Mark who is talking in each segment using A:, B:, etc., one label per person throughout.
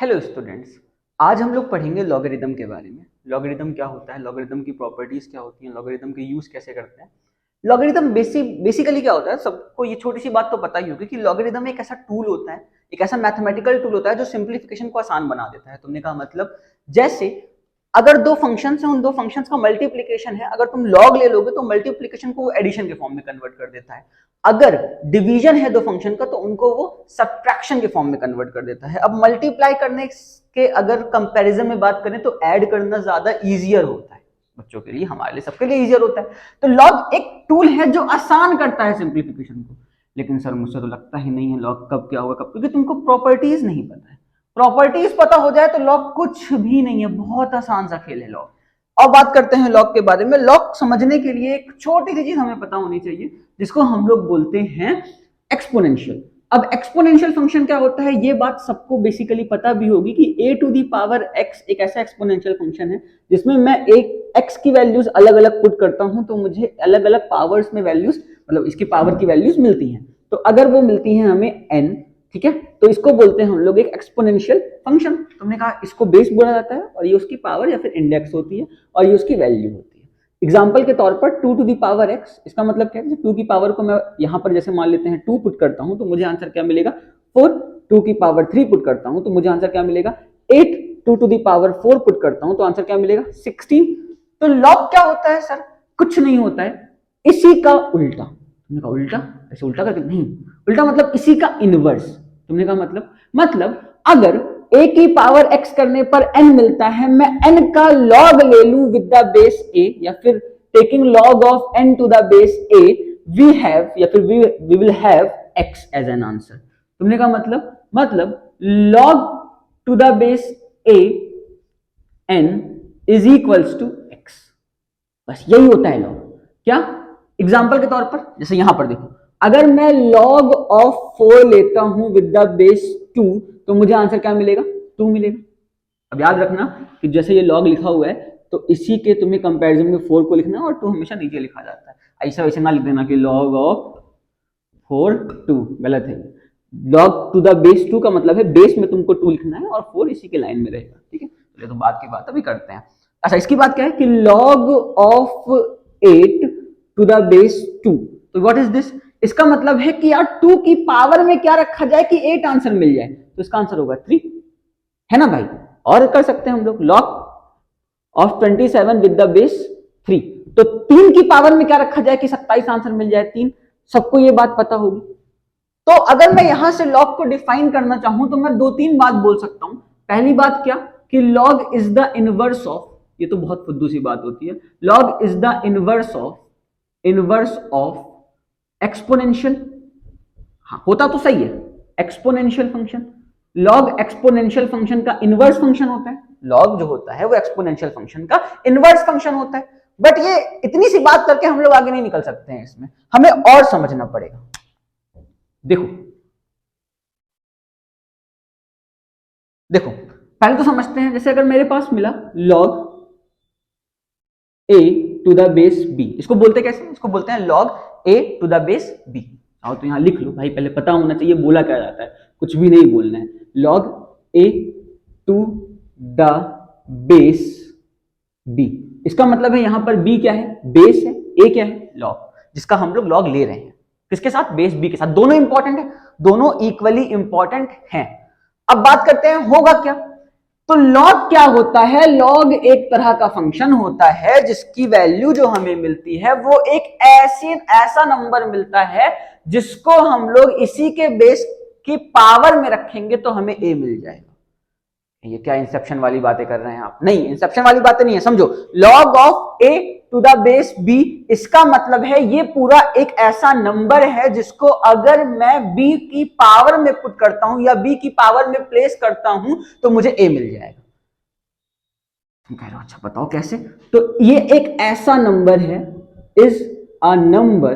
A: Hello students. आज हम लोग पढ़ेंगे लॉगरिदम के बारे में। लॉगरिदम क्या होता है, लॉगरिदम की प्रॉपर्टीज क्या होती हैं, लॉगरिदम के यूज कैसे करते हैं। लॉगरिदम बेसिकली क्या होता है, सबको ये छोटी सी बात तो पता ही होगी कि लॉगरिदम एक ऐसा टूल होता है, एक ऐसा मैथमेटिकल टूल होता है जो सिंप्लीफिकेशन को आसान बना देता है। तुमने कहा मतलब जैसे अगर दो फंक्शंस हैं, उन दो फंक्शंस का मल्टीप्लिकेशन है, अगर तुम लॉग ले लोगे तो मल्टीप्लिकेशन को वो एडिशन के फॉर्म में कन्वर्ट कर देता है। अगर डिवीजन है दो फंक्शन का तो उनको वो सब्ट्रैक्शन के फॉर्म में कन्वर्ट कर देता है। अब मल्टीप्लाई करने के अगर कंपैरिजन में बात करें तो ऐड करना ज्यादा इजियर होता है, बच्चों के लिए, हमारे लिए, सबके लिए इजियर होता है। तो लॉग एक टूल है जो आसान करता है सिंप्लीफिकेशन को। लेकिन सर मुझसे तो लगता ही नहीं है लॉग कब क्या होगा कब, क्योंकि तुमको प्रॉपर्टीज नहीं पता है। प्रॉपर्टीज पता हो जाए तो लॉग कुछ भी नहीं है, बहुत आसान सा खेल है लॉग। अब बात करते हैं लॉग के बारे में। लॉग समझने के लिए एक छोटी सी चीज हमें पता होनी चाहिए जिसको हम लोग बोलते हैं एक्सपोनेंशियल। अब एक्सपोनेंशियल फंक्शन क्या होता है ये बात सबको बेसिकली पता भी होगी कि a to the power x एक ऐसा एक्सपोनेंशियल फंक्शन है जिसमें मैं एक x की वैल्यूज अलग अलग पुट करता हूं तो मुझे अलग अलग पावर्स में वैल्यूज, मतलब इसकी पावर की वैल्यूज मिलती हैं। तो अगर वो मिलती हैं हमें n, ठीक है, तो इसको बोलते हैं हम लोग एक एक्सपोनेंशियल फंक्शन। तुमने कहा इसको बेस बोला जाता है और ये उसकी पावर या फिर इंडेक्स होती है और ये उसकी वैल्यू होती है। एग्जाम्पल के तौर पर 2 टू दी पावर x, इसका मतलब क्या है, 2 की पावर को मैं यहां पर जैसे मान लेते हैं 2 पुट करता हूं तो मुझे आंसर क्या मिलेगा 4। 2 की पावर 3 पुट करता हूं तो मुझे आंसर क्या मिलेगा 8। 2 टू दी पावर 4 पुट करता हूं तो आंसर क्या मिलेगा 16। तो लॉग क्या होता है सर, कुछ नहीं होता है, इसी का उल्टा। तुमने कहा उल्टा, ऐसे उल्टा करके नहीं, उल्टा मतलब इसी का इनवर्स। तुमने कहा मतलब अगर a की पावर x करने पर n मिलता है, मैं n का log ले लूं विद द बेस a, या फिर taking log of n to the base a, we have या फिर we will have x as an answer. तुमने कहा मतलब log to the base a n is equals to x। बस यही होता है लॉग। क्या, एग्जाम्पल के तौर पर जैसे यहां पर देखो, अगर मैं log ऑफ 4 लेता हूं विद द बेस 2 तो मुझे आंसर क्या मिलेगा 2 मिलेगा। अब याद रखना कि जैसे ये log लिखा हुआ है तो इसी के तुम्हें कंपैरिजन में 4 को लिखना है और 2 हमेशा नीचे लिखा जाता है। ऐसा वैसे ना लिख देना कि log ऑफ 4 2, गलत है। log टू द बेस 2 का मतलब है बेस में तुमको 2 लिखना है और 4 इसी के लाइन में रहेगा, ठीक है। चलिए तो बात की बात अभी करते हैं। अच्छा, इसकी बात क्या है कि log of 8 to the base 2, तो व्हाट इज दिस, इसका मतलब है कि यार 2 की पावर में क्या रखा जाए कि 8 आंसर मिल जाए, तो इसका आंसर होगा 3, है ना भाई। और कर सकते हैं हम लोग log of 27 with the base 3, तो 3 की पावर में क्या रखा जाए कि 27 आंसर मिल जाए 3। सबको ये बात पता होगी। तो अगर मैं यहां से log को डिफाइन करना चाहूं तो मैं दो तीन बात बोल सकता हूं। पहली बात क्या कि log is the inverse of, ये तो बहुत फुद्दू सी बात होती है, log is the inverse of exponential. हाँ, होता तो सही है, exponential function. log exponential function का इनवर्स फंक्शन होता है। log जो होता है वो एक्सपोनेंशियल फंक्शन का इनवर्स फंक्शन होता है। बट ये इतनी सी बात करके हम लोग आगे नहीं निकल सकते हैं, इसमें हमें और समझना पड़ेगा। देखो देखो पहले तो समझते हैं, जैसे अगर मेरे पास मिला log a to the base b, इसको बोलते कैसे, इसको बोलते हैं log a to the base b। आओ तो यहां लिख लो भाई, पहले पता होना चाहिए बोला क्या जाता है, कुछ भी नहीं बोलना है। log a to the base b, इसका मतलब है यहां पर b क्या है, बेस है, a क्या है, log, जिसका हम लोग log ले रहे हैं किसके साथ, बेस b के साथ। दोनों इंपॉर्टेंट है, दोनों इक्वली इंपॉर्टेंट हैं। अब बात करते हैं होगा क्या। तो log क्या होता है, log एक तरह का फंक्शन होता है जिसकी वैल्यू जो हमें मिलती है वो एक ऐसा नंबर मिलता है जिसको हम लोग इसी के बेस की पावर में रखेंगे तो हमें a मिल जाएगा। ये क्या इंसेप्शन वाली बातें कर रहे हैं आप, नहीं इंसेप्शन वाली बातें नहीं है, समझो। log of a to the base b, इसका मतलब है ये पूरा एक ऐसा नंबर है जिसको अगर मैं b की पावर में पुट करता हूं या b की पावर में प्लेस करता हूं तो मुझे a मिल जाएगा। तुम कह रहे हो अच्छा बताओ कैसे, तो ये एक ऐसा नंबर है, is a number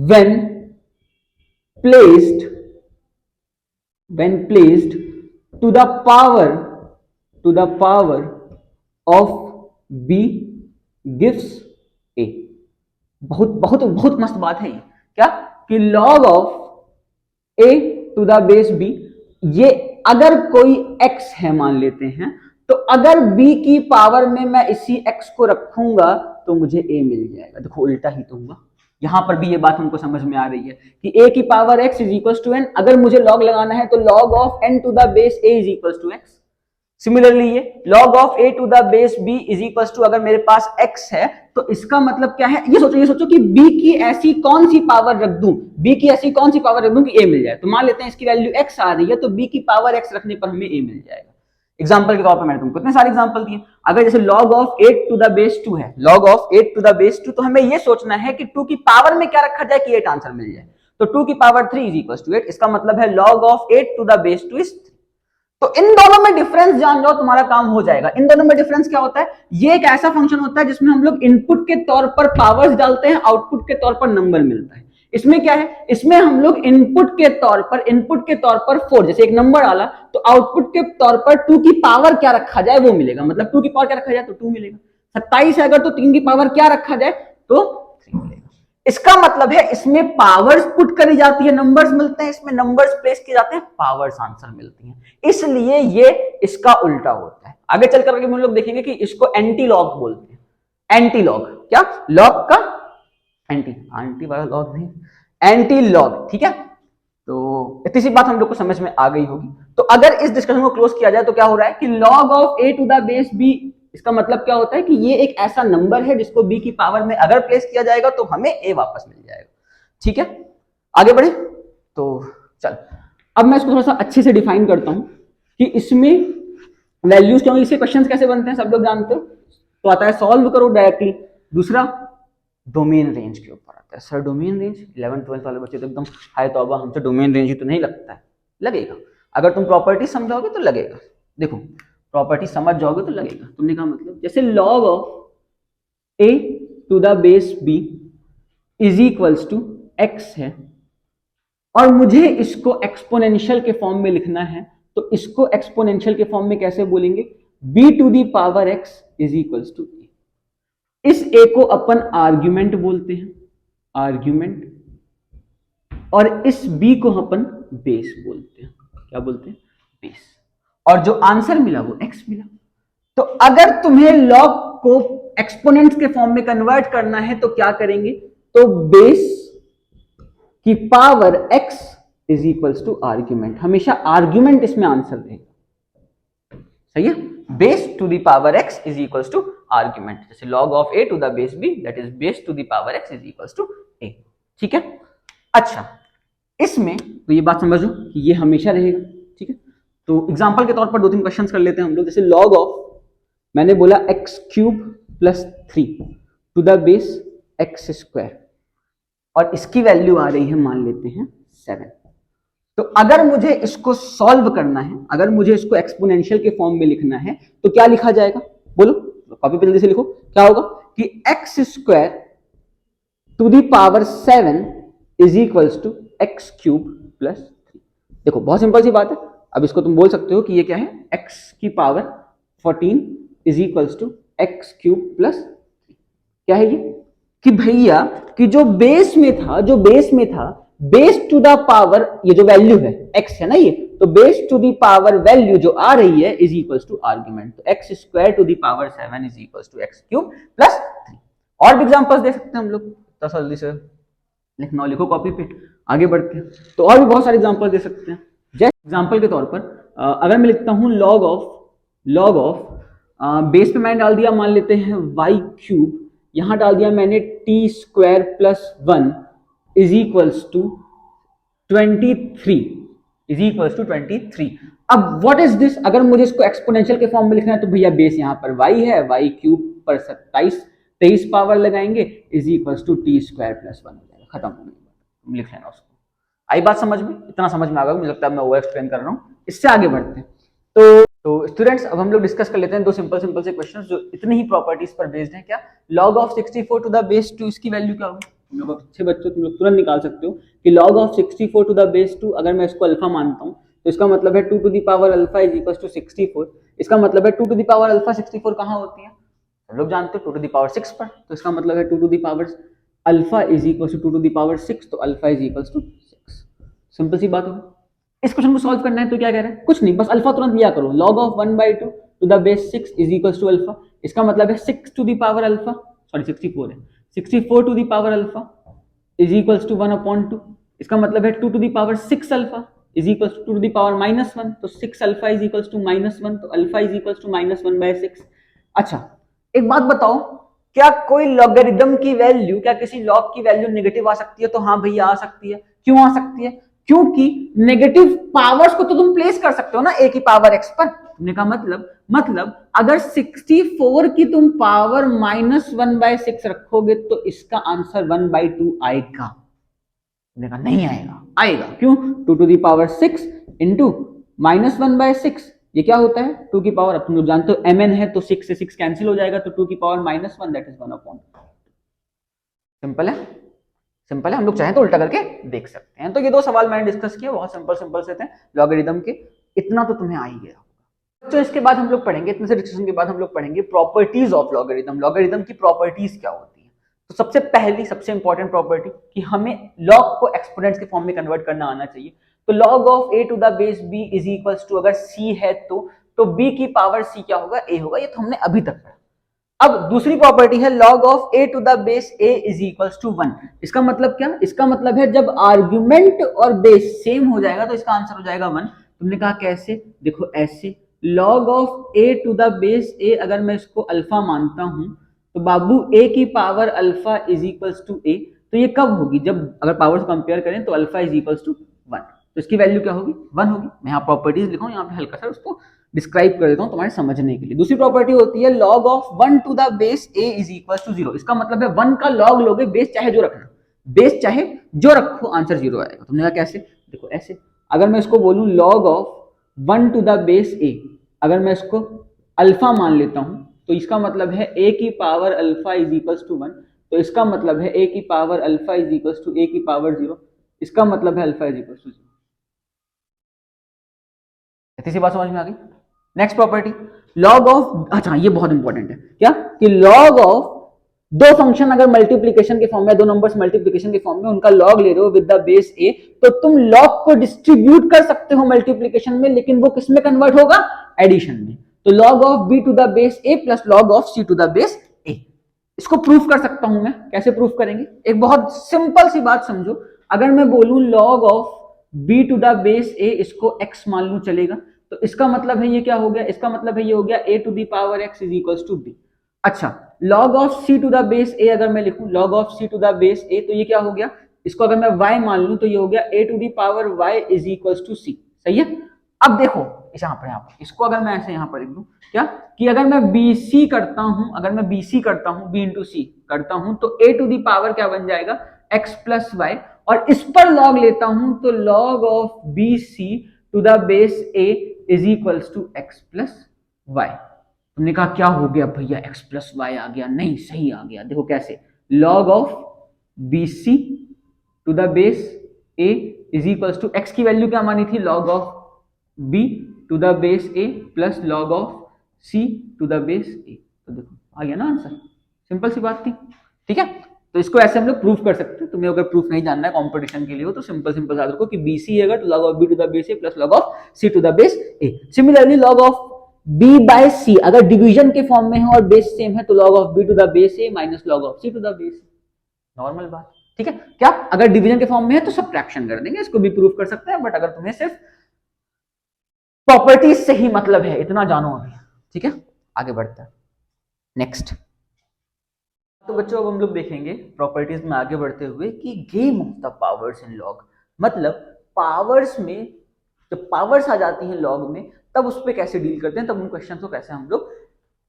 A: when placed to the power of b gives a। बहुत बहुत बहुत मस्त बात है ये, क्या कि log of a to the base b, ये अगर कोई x है मान लेते हैं, तो अगर b की पावर में मैं इसी x को रखूंगा तो मुझे a मिल जाएगा। देखो उल्टा ही तो हुआ, यहां पर भी ये बात हमको समझ में आ रही है कि a की power x is equal to n, अगर मुझे log लगाना है तो log of n to the base a is equal to x। Similarly ये log of a to the base b is equal to, अगर मेरे पास x है तो इसका मतलब क्या है, ये सोचो कि b की ऐसी कौन सी पावर रख दूं, b की ऐसी कौन सी पावर रख दूं कि a मिल जाए। तो मान लेते हैं इसकी वैल्यू x आ रही है, तो b की पावर x रखने पर हमें a मिल जाएगा। एग्जांपल के तौर पर मैंने तुमको इतने सारे एग्जांपल दिए। अगर जैसे log of 8 to the base 2 है, log of 8 to the base 2, तो हमें ये सोचना है कि 2 की पावर में क्या रखा जाए कि 8 आंसर मिल जाए। तो 2 की पावर 3 इज इक्वल टू 8, इसका मतलब है log of 8 to the base 2 is 3। तो इन दोनों में डिफरेंस जान जाओ, तुम्हारा काम हो जाएगा। इन दोनों में डिफरेंस क्या होता है, ये एक ऐसा फंक्शन होता है जिसमें हम लोग इनपुट के तौर पर पावर्स डालते हैं, आउटपुट के तौर पर नंबर मिलता है। इसमें क्या है, इसमें हम लोग इनपुट के तौर पर 4, जैसे एक नंबर डाला तो आउटपुट के तौर पर 2 की पावर क्या रखा जाए वो मिलेगा। मतलब 2 की पावर क्या रखा जाए तो 2 मिलेगा। 27 है अगर, तो 3 की पावर क्या रखा जाए तो 3 मिलेगा। इसका मतलब है इसमें पावर्स पुट करी जाती है, नंबर्स मिलते हैं, इसमें नंबर्स प्लेस किए जाते हैं, पावर्स आंसर मिलती हैं। इसलिए ये इसका उल्टा होता है। आगे चल करके हम लोग देखेंगे कि इसको एंटी लॉग बोलते हैं। एंटी लॉग क्या, लॉग का एंटी वाला लॉग नहीं, एंटी लॉग, ठीक है। तो इतनी सी बात हम लोग को समझ में आ गई होगी। तो अगर इस डिस्कशन को क्लोज किया जाए तो क्या हो रहा है कि log of a to the base b, इसका मतलब क्या होता है कि ये एक ऐसा नंबर है जिसको b की पावर में अगर प्लेस किया जाएगा तो हमें a वापस मिल जाएगा। ठीक है, आगे बढ़े तो चल, अब मैं इसको थोड़ा सा अच्छे से डिफाइन करता हूं कि इसमें वैल्यूज क्या, इसके क्वेश्चंस कैसे बनते हैं सब लोग जानते हो। तो आता है सॉल्व करो डायरेक्टली। दूसरा डोमेन रेंज के ऊपर आता है। Sir domain range, 11th 12th वाले बच्चे तो एकदम हाय तौबा, हमसे डोमेन रेंज ही तो नहीं लगता है। लगेगा, अगर तुम प्रॉपर्टी समझाओगे तो लगेगा। देखो प्रॉपर्टी समझ जाओगे तो लगेगा। तुमने कहा मतलब जैसे log of a to the base b is equals to x है, और मुझे इसको एक्सपोनेंशियल के फॉर्म में लिखना है, तो इसको एक्सपोनेंशियल के फॉर्म में कैसे बोलेंगे, b to the power x is equals to a। इस a को अपन आर्ग्यूमेंट बोलते हैं, आर्ग्यूमेंट, और इस b को अपन बेस बोलते हैं। क्या बोलते हैं, बेस। और जो आंसर मिला वो x मिला। तो अगर तुम्हें लॉग को एक्सपोनेंट्स के फॉर्म में कन्वर्ट करना है तो क्या करेंगे, तो बेस की power x is equals to argument. हमेशा आर्ग्यूमेंट इसमें आंसर देगा, सही है। Base to the power x is equals to argument, जैसे log of a to the base b that is base to the power x is equals to a। ठीक है, अच्छा इसमें तो ये बात समझो कि ये हमेशा रहेगा। ठीक है, तो एग्जांपल के तौर पर 2-3 क्वेश्चंस कर लेते हैं हम लोग। जैसे log ऑफ, मैंने बोला x cube plus 3 to the base x square, और इसकी वैल्यू आ रही है मान लेते हैं 7। तो अगर मुझे इसको सॉल्व करना है, अगर मुझे इसको एक्सपोनेंशियल के फॉर्म में लिखना है तो क्या लिखा जाएगा, बोलो कॉपी पे जल्दी से लिखो। क्या होगा कि x square to the power 7 is equals to x cube plus 3। देखो बहुत सिंपल सी बात है। अब इसको तुम बोल सकते हो कि ये क्या है, x की power 14 is equals to x cube plus 3। क्या है ये कि भैया कि जो बेस में था बेस टू द पावर, ये जो वैल्यू है x है ना, ये तो base to the power value जो आ रही है इज इक्वल्स टू आर्ग्यूमेंट। तो x square to the power 7 is equals to x cube plus 3। और भी एग्जांपल्स दे सकते हैं हम लोग, जल्दी से लिखना, लिखो कॉपी पे, आगे बढ़ते हैं। तो और भी बहुत सारे एग्जांपल दे सकते हैं। जैसे एग्जांपल के तौर पर अगर मैं लिखता हूं log ऑफ बेस पे मैंने डाल दिया मान लेते हैं y क्यूब, यहां डाल दिया मैंने t square plus 1 is equals to 23। अब व्हाट इज दिस, अगर मुझे इसको एक्सपोनेंशियल के फॉर्म में लिखना है तो भैया बेस यहां पर y है, y क्यूब पर 23 पावर लगाएंगे is equals to T square plus 1 हो जाएगा, खत्म हो गया। तुम लिख लेना उसको। आई बात समझ में, इतना समझ में आ गया, मुझे लगता है मैं ओवर एक्सप्लेन कर रहा हूँ। इससे आगे बढ़ते हैं। तो स्टूडेंट्स अब हम लोग डिस्कस कर लेते हैं दो सिंपल से क्वेश्चंस जो इतनी ही प्रॉपर्टीज पर बेस्ड हैं। क्या log of 64 to the base 2, इसकी वैल्यू क्या होगी। तुम लोग अच्छे बच्चों, तुम लोग तुरंत निकाल सकते हो कि log of 64 to the base 2, अगर मैं इसको अल्फा मानता हूँ तो इसका मतलब है 2 to the power alpha is equal to 64। इसका मतलब है 2 टू द पावर अल्फा 64 कहाँ होती है, हम लोग जानते हो 2 टू द पावर 6 पर। तो इसका मतलब है 2 to the power alpha is equal to 2 to the power 6, तो alpha is equal to 6। Simple सी बात होगी। इस क्वेश्चन को सॉल्व करना है तो क्या कह रहा है, कुछ नहीं, बस अल्फा तुरंत लिया करो, log of 1/2 to the base 6 is equals to alpha. इसका मतलब है 6 to the power alpha, sorry 64 है, 64 to the power alpha is equals to 1/2। इसका मतलब है 2 to the power 6 alpha is equals to 2 to the power -1, तो 6 alpha is equals to -1, तो alpha is equals to -1/6। अच्छा एक बात बताओ, क्या कोई लॉगरिदम की वैल्यू, क्या किसी लॉग की वैल्यू नेगेटिव आ सकती है? तो हाँ भैया आ सकती है। क्यों आ सकती है? क्योंकि नेगेटिव पावर्स को तो तुम प्लेस कर सकते हो ना a की पावर x पर। तुमने कहा मतलब अगर 64 की तुम पावर -1/6 रखोगे तो इसका आंसर 1/2 आएगा। तुमने कहा नहीं आएगा, आएगा। क्यों? 2 टू दी पावर 6 इंटू -1/6, ये क्या होता है 2 की पावर, अब तुम लोग जानते हो mn है तो 6 से 6 कैंसिल हो जाएगा, तो 2 की पावर -1 दैट इज 1/2। सिंपल है, सिंपल है, हम लोग चाहें तो उल्टा करके देख सकते हैं। तो ये दो सवाल मैंने डिस्कस किए, बहुत सिंपल से थे लॉगरिदम के, इतना तो तुम्हें आ ही गया। तो इसके बाद हम लोग पढ़ेंगे, इतने से डिस्कशन के बाद हम लोग पढ़ेंगे प्रॉपर्टीज ऑफ लॉगरिदम, लॉगरिदम की प्रॉपर्टीज क्या होती है। तो सबसे पहली सबसे इंपॉर्टेंट प्रॉपर्टी कि हमें लॉग को एक्सपोनेंट्स के फॉर्म में कन्वर्ट करना आना चाहिए। तो log of a to the base b is equals to, अगर c है तो b की पावर c क्या होगा, a होगा, ये तो हमने अभी तक पढ़ा। अब दूसरी प्रॉपर्टी है log of a to the base a is equals to 1। इसका मतलब क्या? इसका मतलब है जब आर्ग्यूमेंट और बेस सेम हो जाएगा तो इसका आंसर हो जाएगा 1। तुमने कहा कैसे? देखो ऐसे, log of a to the base a, अगर मैं इसको अल्फा मानता हूं तो बाबू a की power alpha is equals to a, तो ये कब होगी? जब अगर पावर्स कंपेयर करें तो अल्फा इज इक्वल्स टू 1, तो इसकी वैल्यू क्या होगी? 1 होगी। मैं यहाँ प्रॉपर्टीज लिखा हूँ, यहाँ पे हल्का सा उसको डिस्क्राइब कर देता हूँ तुम्हारे समझने के लिए। दूसरी प्रॉपर्टी होती है log of 1 to the base a is equals to 0। इसका मतलब है 1 का log लोगे, बेस चाहे जो रखना, बेस चाहे जो रखो, आंसर 0 आएगा। तुमने कहा कैसे? देखो ऐसे, अगर मैं इसको बोलूं log of 1 to the base a, अगर मैं इसको अल्फा मान लेता हूं तो इसका मतलब है a की power alpha is equals to 1, तो इसका मतलब है a की power alpha is equals to a की पावर 0, इसका मतलब है अल्फा इज इक्वल्स टू 0। इतनी सी बात समझ में आ गई। नेक्स्ट प्रॉपर्टी log ऑफ, अच्छा ये बहुत इंपॉर्टेंट है, क्या कि log ऑफ दो फंक्शन अगर मल्टीप्लीकेशन के फॉर्म में, दो नंबर्स मल्टीप्लीकेशन के फॉर्म में, उनका log ले रहे हो विद द बेस a, तो तुम log को डिस्ट्रीब्यूट कर सकते हो मल्टीप्लीकेशन में, लेकिन वो किस में कन्वर्ट होगा? एडिशन में। तो log of b to the base a plus log of c to the base a, इसको प्रूफ कर सकता हूं मैं। कैसे प्रूफ करेंगे? एक बहुत सिंपल सी बात समझो, अगर मैं बोलूं log of b to the base a, इसको x मान लूं, चलेगा? तो इसका मतलब है ये क्या हो गया? इसका मतलब है ये हो गया a to the power x is equals to b। अच्छा, log of c to the base a अगर मैं लिखूं log of c to the base a, तो ये क्या हो गया? इसको अगर मैं y मान लूं तो ये हो गया a to the power y is equals to c। सही है? अब देखो इस यहाँ पर इसको अगर मैं ऐसे यहाँ पर लिख दूं, क्या कि अगर मैं bc करता हूं, अगर मैं bc करता हूं, b इंटू c करता हूं, तो a टू द पावर क्या बन जाएगा? x प्लस y, और इस पर log लेता हूं तो log of bc to the base a is equals to x plus Y. तुमने कहा क्या हो गया भैया, x प्लस वाई आ गया? नहीं, सही आ गया। देखो कैसे, log of bc to the base a is equals to x की वैल्यू क्या मानी थी? log of b to the base a plus log of c to the base a। तो देखो आ गया ना आंसर, सिंपल सी बात थी। ठीक है, तो इसको ऐसे हम लोग प्रूफ कर सकते हैं। तुम्हें अगर प्रूफ नहीं जानना है कंपटीशन के लिए हो तो सिंपल याद रखो कि BC अगर तो log of b to the base a plus log of c to the base a। Similarly log of b by c अगर डिवीजन के फॉर्म में है और बेस सेम है तो log of b to the base a minus log of c to the base a। Normal बात, ठीक है। क्या अगर डिवीजन के फॉर्म में है तो सब्ट्रैक्शन कर देंगे, इसको भी प्रूफ कर सकते हैं, बट अगर तुम्हें सिर्फ प्रॉपर्टीज से ही मतलब है, इतना जानो अभी। ठीक है, आगे बढ़ते हैं नेक्स्ट। तो बच्चों अब हम लोग देखेंगे प्रॉपर्टीज में आगे बढ़ते हुए कि game of the powers in log, मतलब पावर्स में जब पावर्स आ जाती हैं लॉग में तब उस पर कैसे डील करते हैं, तब उन क्वेश्चन को कैसे हम लोग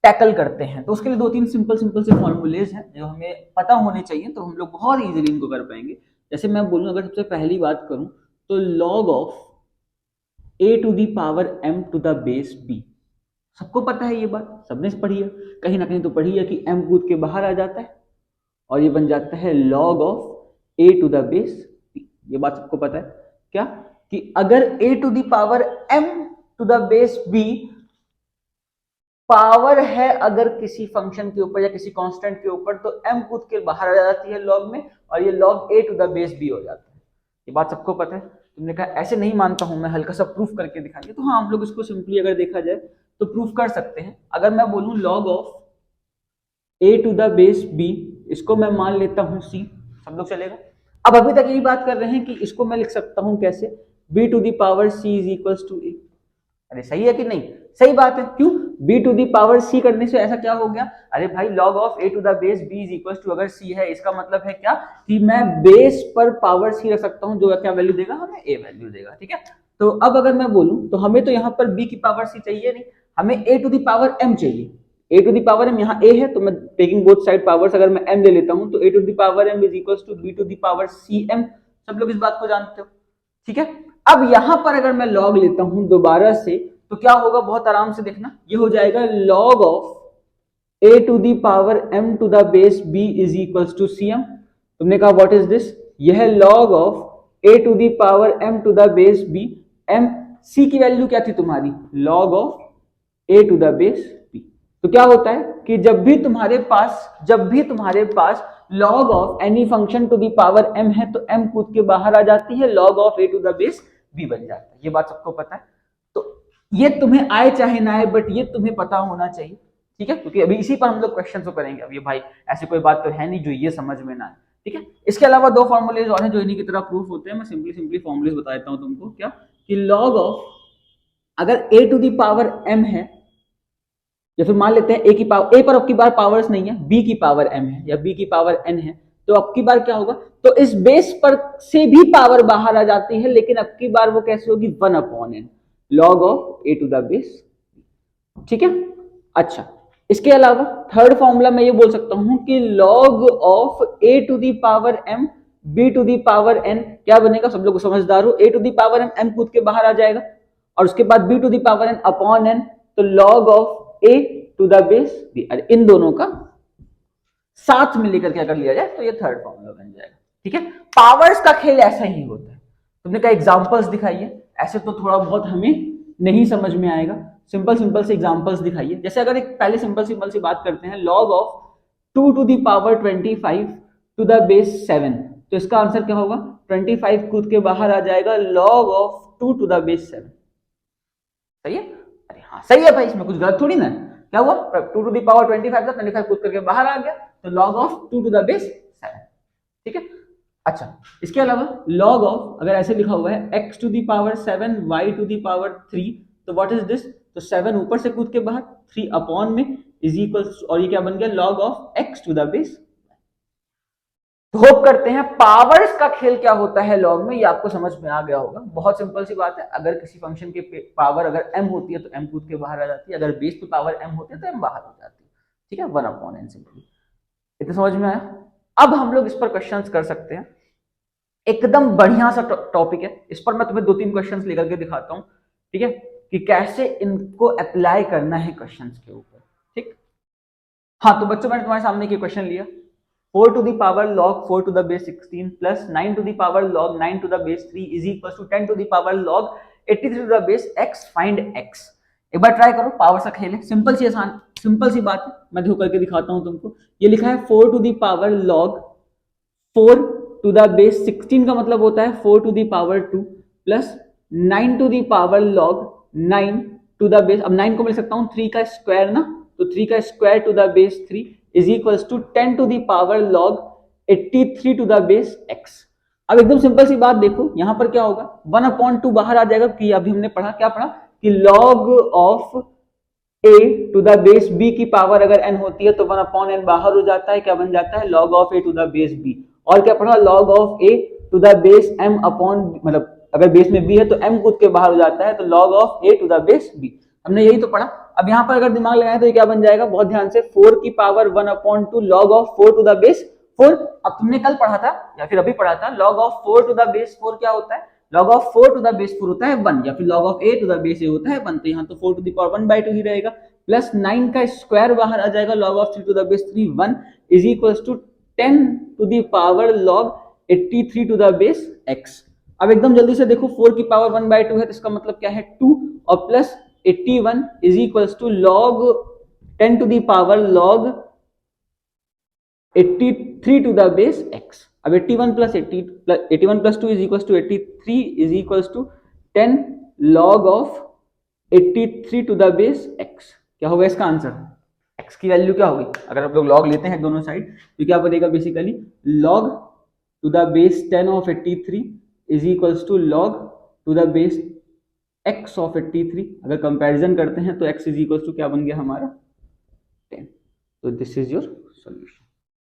A: टैकल करते हैं। तो उसके लिए दो तीन सिंपल से फॉर्मूलेज हैं जो हमें पता होने चाहिए, तो हम लोग बहुत इजीली इनको कर पाएंगे। जैसे मैं बोलूँ, अगर सबसे पहली बात करूँ तो log of a to the power m to the base b, सबको पता है ये बात, सबने पढ़ी है, कहीं ना कहीं तो पढ़ी है कि m कूद के बाहर आ जाता है और ये बन जाता है log of a to the base b। ये बात सबको पता है क्या कि अगर a to the power m to the base b power है अगर किसी फंक्शन के ऊपर या किसी कांस्टेंट के ऊपर, तो m कूद के बाहर आ जाती है log में और ये log a to the base b हो जाता है। ये बात सबको पता है। तुमने कहा ऐसे नहीं मानता हूं मैं, हल्का सा प्रूफ करके दिखाइए। तो हाँ, हम लोग इसको सिंपली अगर देखा जाए तो प्रूफ कर सकते हैं। अगर मैं बोलूं log of a to the base b, इसको मैं मान लेता हूं c, सब लोग चलेगा। अब अभी तक यही बात कर रहे हैं कि इसको मैं लिख सकता हूं कैसे, b to the power c is equal to a। अरे सही है कि नहीं? सही बात है। क्यों? b to the power c करने से ऐसा क्या हो गया? अरे भाई log of a to the base b is equal to, अगर c है इसका मतलब है क्या कि मैं बेस पर पावर c रख सकता हूं, जो क्या वैल्यू देगा हमें? a वैल्यू देगा। ठीक है, तो अब अगर मैं बोलूं तो हमें तो यहां पर b की पावर c चाहिए नहीं, हमें a to the power m चाहिए। a to the power m, यहाँ a है तो मैं टेकिंग बोथ साइड पावर्स, अगर मैं m ले लेता हूं तो a to the power m is equal to b to the power cm। सब लोग इस बात को जानते हो। ठीक है, अब यहां पर अगर मैं log लेता हूं दोबारा से तो क्या होगा? बहुत आराम से देखना, ये हो जाएगा log of a to the power m to the base b is equal to cm। तुमने कहा व्हाट इज दिस? यह है log of a to the power m to the base b। m c की value क्या थी तुम्हारी? log of a to the base b। तो क्या होता है कि जब भी तुम्हारे पास log of any function to the power m है तो m कूद के बाहर आ जाती है, log of a to the base b बन जाता है। ये बात सबको पता है। तो ये तुम्हें आए चाहे ना आए, बट ये तुम्हें पता होना चाहिए। ठीक है, क्योंकि अभी इसी पर हम लोग क्वेश्चन करेंगे। अब ये भाई ऐसी कोई बात तो है नहीं जो ये समझ में ना आए। ठीक है, इसके अलावा दो फॉर्मूलेज और हैं जो इन्हीं की तरह प्रूफ होते हैं। मैं सिंपली फॉर्मूलेज बता देता हूं तुमको। क्या कि log ऑफ, अगर a to the power m है, या फिर मान लेते हैं a की पावर, a पर अब की बार पावर्स नहीं है, b की पावर m है या b की पावर n है, तो अब की बार क्या होगा? तो इस बेस पर से भी पावर बाहर आ जाती है, लेकिन अब की बार वो कैसे होगी? 1/n, log of a to the base. ठीक है, अच्छा, इसके अलावा थर्ड फॉर्मूला मैं ये बोल सकता हूं कि log of a to the power m b to the power n क्या बनेगा? सब लोग समझदार हो, a to the power m कूद के बाहर आ जाएगा, और उसके बाद b to the power n upon n, तो log of a to the base b। अरे इन दोनों का साथ में लेकर के अगर लिया जाए तो ये थर्ड फॉर्मूला बन जाएगा। ठीक है, पावर्स का खेल ऐसा ही होता है। तुमने कहा एग्जांपल्स दिखाइए, ऐसे तो थोड़ा बहुत हमें नहीं समझ में आएगा, सिंपल से एग्जांपल्स दिखाइए। जैसे अगर एक पहले सिंपल सी बात करते हैं, log of 2 to the power 25 to the base 7, तो इसका आंसर क्या होगा? 25 कूद के बाहर आ जाएगा, log of 2 to the base 7। सही है? अरे हाँ सही है भाई, इसमें कुछ गलत थोड़ी ना। क्या हुआ? 2 टू दी पावर 25 था, 25 कूद करके बाहर आ गया, तो log of 2 to the base 7। ठीक है, अच्छा, इसके अलावा log ऑफ, अगर ऐसे लिखा हुआ है x to the power 7 y to the power 3, तो व्हाट इज दिस? तो 7 ऊपर से कूद के बाहर, 3 अपॉन में इज इक्वल, और ये क्या बन गया? log of x to the base. तो होप करते हैं पावर्स का खेल क्या होता है log में, ये आपको समझ में आ गया होगा। बहुत सिंपल सी बात है, अगर किसी फंक्शन की पावर अगर m होती है तो m कूद के बाहर आ जाती है, अगर बेस पे पावर m होती है तो m बाहर हो जाती है। ठीक है, 1/n सिंपली। इतना समझ में आया? अब हम लोग इस पर क्वेश्चंस कर सकते हैं। एकदम बढ़िया सा टॉपिक है, इस पर मैं तुम्हें 2-3 क्वेश्चंस लेकर के दिखाता हूं। ठीक है, कि कैसे इनको अप्लाई करना है क्वेश्चंस के ऊपर। ठीक, हाँ, तो बच्चों मैंने तुम्हारे सामने क्वेश्चन लिया, 4 to the power log 4 to the base 16 plus 9 to the power log 9 to the base 3 is equal to 10 to the power log 83 to the base x, find x। एक बार ट्राई करो, पावर सा खेल है, simple सी बात है, मैं धो करके दिखाता हूं तुमको। ये लिखा है 4 to the power log 4 to the base 16 का मतलब होता है 4 to the power 2 plus 9 to the power log 9 to the base, अब 9 को मिल सकता हूं 3 का स्क्वायर ना, तो 3 का square to the base 3 is equals to 10 to the power log 83 to the base x। अब एकदम सिंपल सी बात देखो, यहां पर क्या होगा? 1/2 बाहर आ जाएगा, कि अभी हमने पढ़ा, क्या पढ़ा कि log of a to the base b की पावर अगर n होती है तो 1/n बाहर हो जाता है, क्या बन जाता है? log of a to the base b। और क्या पढ़ा? log of a to the base m upon, मतलब अगर बेस में b है तो m कूद के बाहर हो जाता है, तो log of a to the base b। हमने यही तो पढ़ा। अब यहाँ पर अगर दिमाग लगाए तो ये क्या बन जाएगा? बहुत ध्यान से, 4 की power 1/2 log of 4 to the base 4। अब तुमने कल पढ़ा था या फिर अभी पढ़ा था, log of 4 to the base 4 क्या होता है? log of 4 to the base 4 होता है 1, या फिर log of a to the base a होता है 1, तो यहाँ तो 4 टू द पावर 1/2 ही रहेगा, प्लस 9 का स्क्वायर बाहर आ जाएगा, log of 3 to the base 3 1 is equals to 10 to the power log 83 to the base x। अब एकदम जल्दी से देखो, 4 की पावर 1/2 है तो इसका मतलब क्या है? 2, और plus 81 is equals to log 10 to the power log 83 to the base x। अब 81 plus 2 is equal to 83 is equal to 10 log of 83 to the base x। क्या होगा इसका आंसर? x की वैल्यू क्या होगी? अगर आप लोग लॉग लेते हैं दोनों साइड तो क्या बनेगा basically log to the base 10 of 83 is equal to log to the base x of 83। अगर कंपैरिजन करते हैं तो x इज इक्वल टू क्या बन गया हमारा 10। तो दिस इज योर सॉल्यूशन।